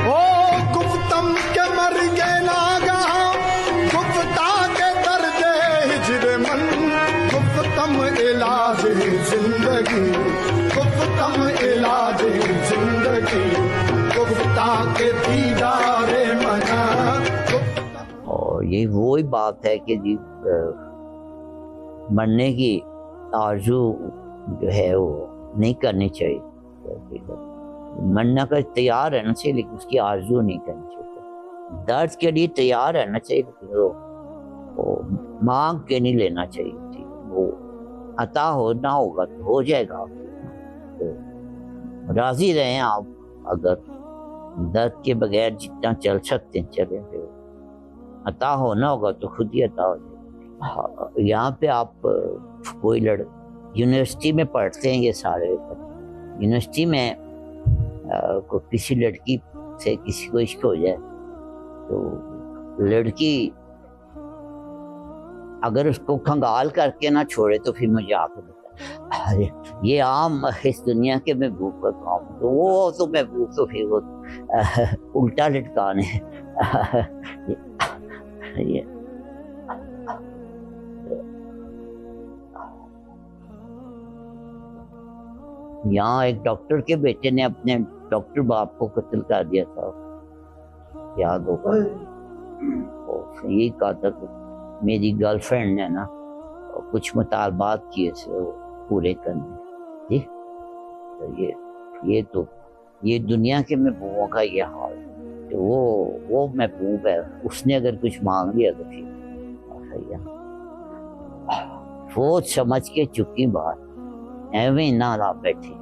او گفتم کے مر گے ناگہاں گفتہ کے درد ہجر من گفتم علاج زندگی گفتم علاج زندگی گفتہ کے دیدار منا. اور یہ وہی بات ہے کہ جی مرنے کی آرزو جو ہے وہ نہیں کرنی چاہیے. مرنا کا تیار رہنا چاہیے لیکن اس کی آرزو نہیں کرنی چاہیے. درد کے لیے تیار رہنا چاہیے لیکن وہ مانگ کے نہیں لینا چاہیے. وہ عطا ہونا ہوگا تو ہو جائے گا. تو راضی رہیں آپ, اگر درد کے بغیر جتنا چل سکتے ہیں چلیں, پھر عطا ہونا ہوگا تو خود ہی عطا ہو جائے گا. یہاں پہ آپ کوئی یونیورسٹی میں پڑھتے ہیں, یہ سارے یونیورسٹی میں کسی لڑکی سے کسی کو عشق ہو جائے تو لڑکی اگر اس کو کھنگال کر کے نہ چھوڑے تو پھر مجھے آ کے بتائے. یہ عام اس دنیا کے محبوب کا کام. تو وہ تو محبوب تو پھر وہ الٹا لٹکانے یہاں ایک ڈاکٹر کے بیٹے نے اپنے ڈاکٹر باپ کو قتل کر دیا تھا, یاد ہوگا. یہی کہا تھا کہ میری گرل فرینڈ نے نا کچھ مطالبات کیے سے وہ پورے کرنے. یہ دنیا کے محبوبوں کا یہ حال ہے کہ وہ محبوب ہے, اس نے اگر کچھ مانگ لیا تو پھر سوچ سمجھ کے چکی بات, ایویں نہ بیٹھے.